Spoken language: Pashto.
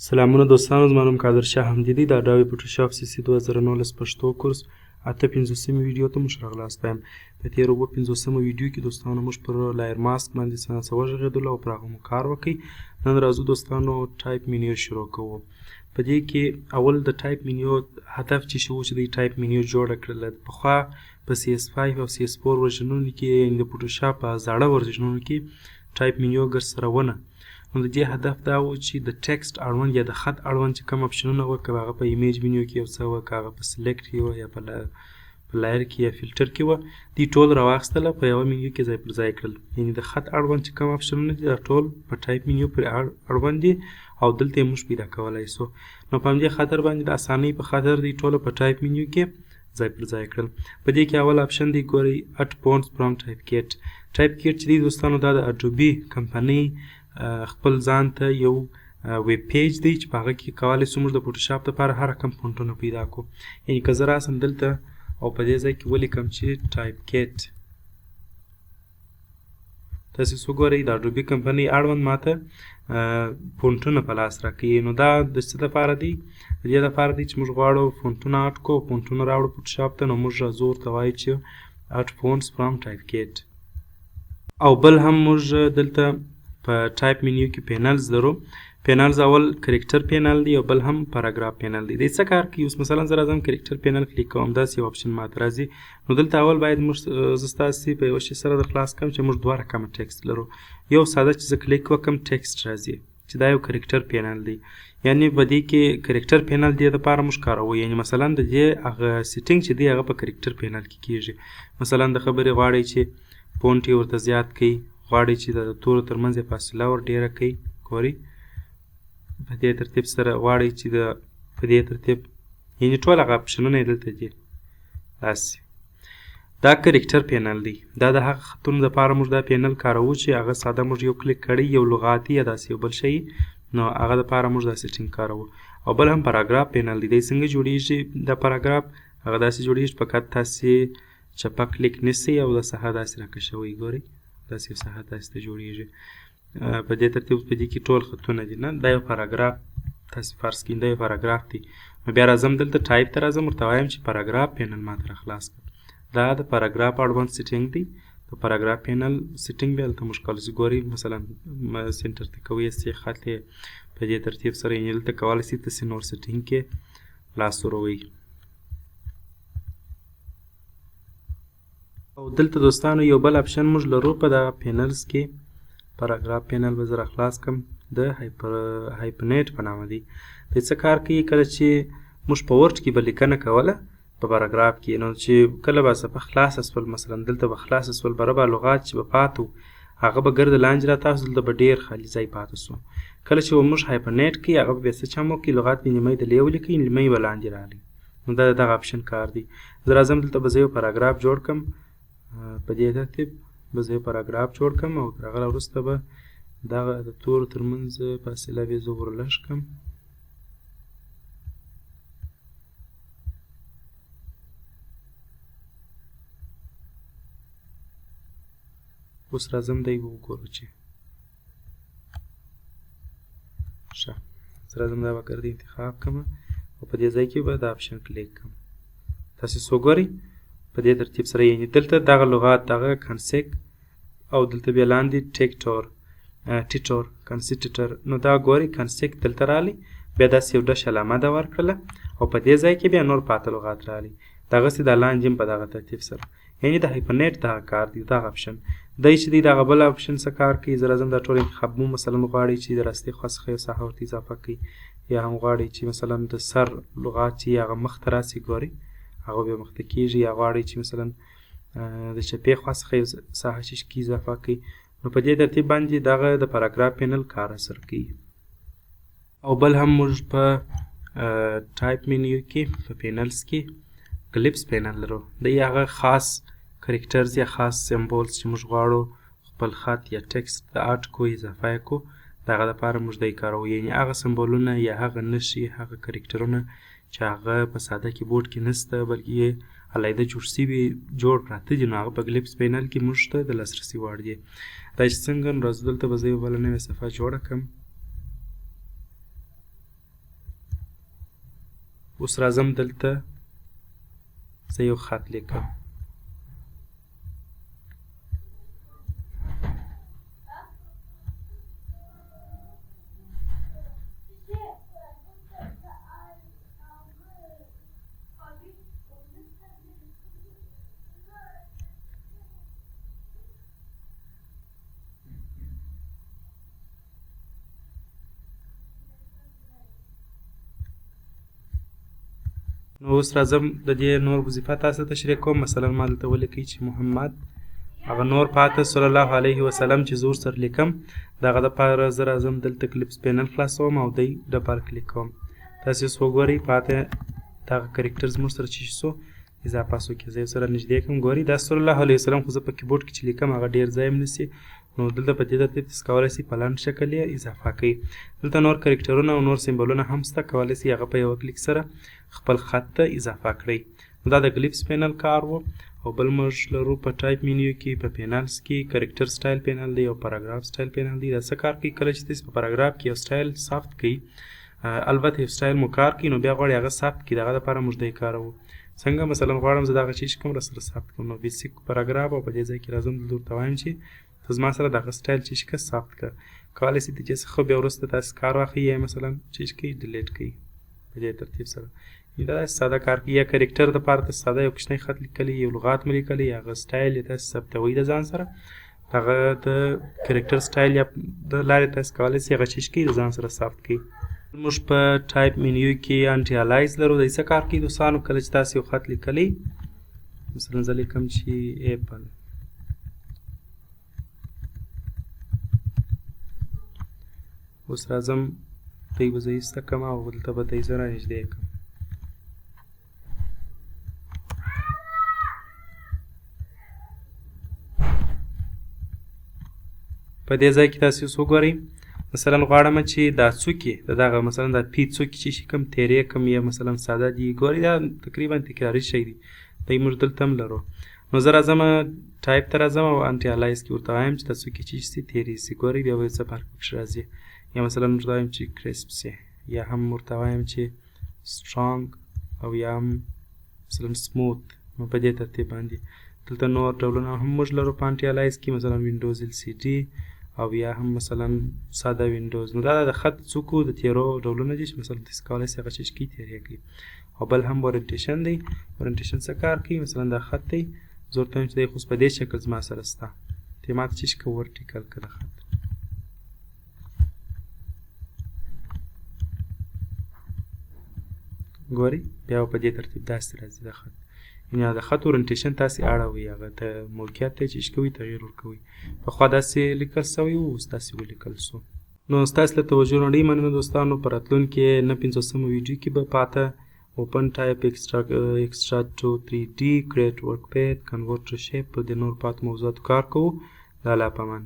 سلامونه دوستانو، زما نوم قادرشاه همدي دی. د اډوب فوټوشاپ CC 2019 پښتو کورس 850 ویډیو ته موږ راغلاست یم. په تېرو 50 ویډیو کې دوستانو موږ پر لایر ماسک باندې څه وغږېدلو او پر هغه مو کار وکړ. نن راځو دوستانو ټایپ منیو شروع کوو. په دې کې اول د ټایپ منیو هدف چې شو چې د ټایپ منیو جوړه کړله. پخوا په CS5 او CS4 ورژنونو کې یعنې د فوټوشاپ په زاړه ورژنونو کې ټایپ منیو ګر سره ونه. نو د دې هدف دا و چې د ټکسټ اړوند یا د خط اړوند چې کوم اپشنونه وه، که هغه په ایمیج منیو کې یو څه وه، که هغه په سلیکټ کې وه یا په لایر کې یا فلټر کې وه، دوی ټول راواخیستله په یوه منیو کې ځای پر ځای کړل. یعنې د خط اړوند چې کوم اپشنونه دي دا ټول په ټایپ منیو پورې اړوند دي او دلته یې موږ پیدا کولی سو. نو په همدې خاطر باندې د اسانۍ په خاطر دوی ټوله په ټایپ منیو کې ځای پر ځای کړل. په دې کې اول اپشن دی ګورئ اټ پونټس فرام ټایپ کیټ. ټایپ کیټ چې دی دوستانو دا د اډوبي کمپنۍ خپل ځان ته یو ویب پیج دی چې په هغه کې کولی سو موږ د فوټوشاپ دپاره هر رقم فونټونه پیدا کړو. یعنې که زه راسم دلته او په دې ځای کې ولیکم چې ټایپ کیټ، تاسې وګورئ د اډوبي کمپنۍ اړوند ماته فونټونه په لاس راکوي. نو دا د څه دپاره دی؟ د دې دپاره دی چې موږ غواړو فونټونه اټ کړو، فونټونه راوړو فوټوشاپ ته. نو موږ راځو ورته وایو چې اټ فونټس فرام ټایپ کیټ. او بل هم موږ دلته په ټایپ منیو کې پینلز لرو. پینلز اول کریکټر پینل دی او بل هم پاراګراف پینل دی. دی څه کار کوي؟ اوس مثلا زه راځم کریکټر پینل کلیک کوم، داسې یو اپشن ماته راځي. نو دلته اول باید موږ زه ستاسې په یوه شي سره در خلاص کړم چې موږ دوه رقمه ټکسټ لرو. یو ساده چې زه کلیک وکړم ټکسټ راځي چې دا یو کریکټر پینل دی. یعنې په دې کې کریکټر پینل دې دپاره موږ کاروو. یعنې مثلا د دې هغه سیټینګ چې دی هغه په کریکټر پینل کې کېږي. مثلا د خبرې غواړئ چې فونټ یې ورته زیات کړئ، غواړئ چې د تورو ترمنځ یې فاصله ور ډېره کړئ. ګورئ په دې ترتیب سره غواړئ چې په دې ترتیب یعنې ټول هغه اپشنونه یې دلته دي. داسې دا کریکټر پینل دی. دا د هغه خطونو دپاره موږ دا پینل کاروو چې هغه ساده موږ یو کلیک کړی یو لغات یا داسې یو بل شی، نو هغه دپاره موږ دا سیټینګ کاروو. او بل هم پاراګراف پینل دی. دی څنګه جوړیږي دا پاراګراف؟ هغه داسې جوړیږي فقط تاسې چپه کلیک نیسئ او د ساحه داسې راکشوئ. ګورئ داسې یو ساحه داسې ته جوړیږي. په دې ترتیب په دې کې ټول خطونه دي. نه دا یو پاراګراف تاسې فرض کړئ دا یو پاراګراف دی. نو بیا راځم دلته ټایپ ته راځم، ورته وایم چې پاراګراف پینل ماته راخلاص کړه. دا د پاراګراف اړوند سیټینګ دی. د پاراګراف پینل سیټینګ بیا دلته موږ کولی شو. ګورئ مثلا سینټر ته کوئ یې خط یې په دې ترتیب سره یعنې دلته کولی شئ تاسې نور سیټینګ کې لاس وروئ. او دلته دوستانو یو بل اپشن موږ لرو په دغه پینلز کې. پاراګراف پینل به زه راخلاص کړم، د هایپرنیټ په نامه دی. دی څه کار کوي؟ کله چې موږ په ورډ کې به لیکنه کوله په پاراګراف کې، نو چې کله به صفحه خلاصه سول، مثلا دلته به خلاصه سول، برابر لغات چې به پاتې وو هغه به ګرد لاندې راتاو، دلته به ډېر خالي ځای پاتې سو. کله چې موږ هایپرنیټ کوي هغه به بیا څه چم وکړي، لغات به نیمۍ دلې ولیکئ، نیمۍ به لاندې راغلي. نو دا د دغه اپشن کار دی. زه راځم دلته به زه یو پاراګراف جوړ کړم. په دې ترتیب به زه یو پاراګراف جوړ کړم او تر هغه وروسته به دغه د تورو ترمنځ فاصله به یې زه ورلږ کړم. اوس راځم دی به وګورو چې ښه. زه راځم دا به ګرد انتخاب کړم او په دې ځای کې به دا اپشن کلیک کړم. تاسې وګورئ په دې ترتیب سره یعنې دلته دغه لغات دغه کنسیک او دلته بیا لاندې ټیټور کنسیټیټر. نو دا ګورئ کنسیک دلته راغلی، بیا داسې یو ډش علامه ده ورکړله او په دې ځای کې بیا نور پاته لغات راغلي. دغسې دا لاندې هم په دغه ترتیب سره یعنې د هایپرنیټ دغه کار دی. دغه اپشن دی چې دی دغه بل اپشن څه کار کوي؟ زه راځم دا ټول انتخابوم. مثلا غواړئ چې د راستي خوا څخه یو ساحه ورته اضافه کړئ، یا هم غواړئ چې مثلا د سر لغات چې هغه مخ ته راسي، ګورئ هغه بیا مخته کېږي. یا غواړئ چې مثلا د چپې خوا څخه یو ساحه چې اضافه کړئ. نو په دې ترتیب باندې دغه د پاراګراف پینل کار اثر کوي. او بل هم موږ په ټایپ منیو کې په پینلز کې کلیپس پینل لرو. دی هغه خاص کریکټرز یا خاص سمبولز چې موږ غواړو خپل خط یا ټکسټ د اټ کو اضافه یې کو، د هغه دپاره موږ دی کاروو. یعنې هغه سمبولونه یا هغه نښې هغه کریکټرونه چې هغه په ساده کیبورډ کې نشته بلکې یې علیحده جوړ شوي جوړ پراته دي، نو هغه په کلیپس پینل کې موږ ته د لاسرسي وړ دي. دا چې څنګه نو راځو دلته به زه یو بله نوې صفحه جوړه کړم. اوس راځم دلته زه یو خط لیکم. نو اوس راځم د دې نور وظیفه تاسو ته تشریح کوم. مثلا ما دلته ولیکئ چې محمد هغه نور پاته صلی الله علیه وسلم چې زه ورسره لیکم د هغه دپاره زه راځم دلته کلیپس پینل خلاصوم او دی دپاره کلیک کوم. تاسې اوس وګورئ پاته دغه کرکټر زموږ سره چې شو اضافه شو. که زه یې سره نږدې کړم ګورئ دا صلی الله علیه وسلم خو زه په کیبورډ کې چې لیکم هغه ډېر ځای هم نیسي. نو دلته په دې ترتیب تاسو کولی شئ په لنډ شکل یې اضافه کړئ. دلته نور کرکټرونه او نور سمبولونه هم شته، کولی شئ هغه په یوه کلیک سره خپل خط ته اضافه کړئ. نو دا د کلیپس پینل کار و. او بل موږ لرو په ټایپ مینیو کې په پینلز کې کرکټر سټایل پینل دی او پاراګراف سټایل پینل دی. دا څه کار کوي؟ کله چې تاسو په پاراګراف کې یو سټایل ثبت کړئ، البته یو سټایل مو کار کوي، نو بیا غواړئ هغه ثبت کړئ. د هغه دپاره موږ دی کاروو. څنګه مثلا غواړم زه دغه چیز کوم راسره ثبت کړم، نو بیسیک پاراګراف او په دې ځای کې راځم دلته ورته وایم چې ته زما سره دغه سټایل چیز که ثبت کړه. کولی شئ د دې څخه بیا وروسته تاسو کار واخلئ یا مثلا چیز کوئ ډیلیټ کړئ په دې ترتیب سره. دا داسې ساده کار کوي. یا کرکټر دپاره تاسو ساده یو کوچنی خط لیکلی، یو لغات مو لیکلی، هغه سټایل یې تاسو ثبتوئ د ځان سره. هغه د کرکټر سټایل یا د لارې تاسو کولی شئ هغه چیز کړئ د ځان سره ثبت کړئ. موږ په ټایپ مینیو کې انټي-الیاس لرو. دی څه کار کوي دوستانو؟ کله چې تاسو یو خط لیکلی، مثلا زه لیکم چې ایپل، اوس راځم دی به زه ایسته کړم او دلته به دی زه رانږدې کړم. په دې ځای کې تاسو اوس وګورئ، مثلا غواړم چې دا څوکې د دغه مثلا دا پی څوکې چې شي کوم تیرې کوم یا مثلا ساده دي، ګورئ دا تقریبا تکراري شی دی. دی موږ دلته هم لرو. نو زه راځم ټایپ ته راځم او انټي-الیاس کې ورته وایم چې دا څوکې چې شي تیرې شي. ګورئ بیا به څه فرق پکښې راځي. یا مثلا ورته وایم چې کرسپ شي، یا هم ورته وایم چې سټرانګ، او یا هم مثلا سموت. نو په دې ترتیب باندې دلته نور ډولونه هم موږ لرو په انټي-الیاس کې، مثلا وینډوز LCD او یا هم مثلا ساده وینډوز. نو دا د خط څوکو د تیرو ډولونه دي چې مثلا تاسو کولی شئ هغه چیز کې تیرې کړئ. او بل هم اورینټیشن دی. اورینټیشن څه کار کوي؟ مثلا دا خط دی، زه ورته وایم چې دی خو په دې شکل زما سره شته، ته ما ته چیز که ورټیکل که د خط. ګورئ بیا په دې ترتیب داسې راځي د خط. یعنې د خط اورینټیشن تاسې اړوئ، هغه ته موقعیت ته چې کوئ تغیر ورکوئ. پخوا داسې لیکل سوی و، اوس داسې ولیکل سو. نو ستاسو له توجه نه ډېر مننه دوستانو. په راتلونکي 950 ویډیو کې به پاته اوپن ټایپ extract to 3D create work path convert to shape په دې نور پاتو موضوعاتو کار کوو. د الله په امان.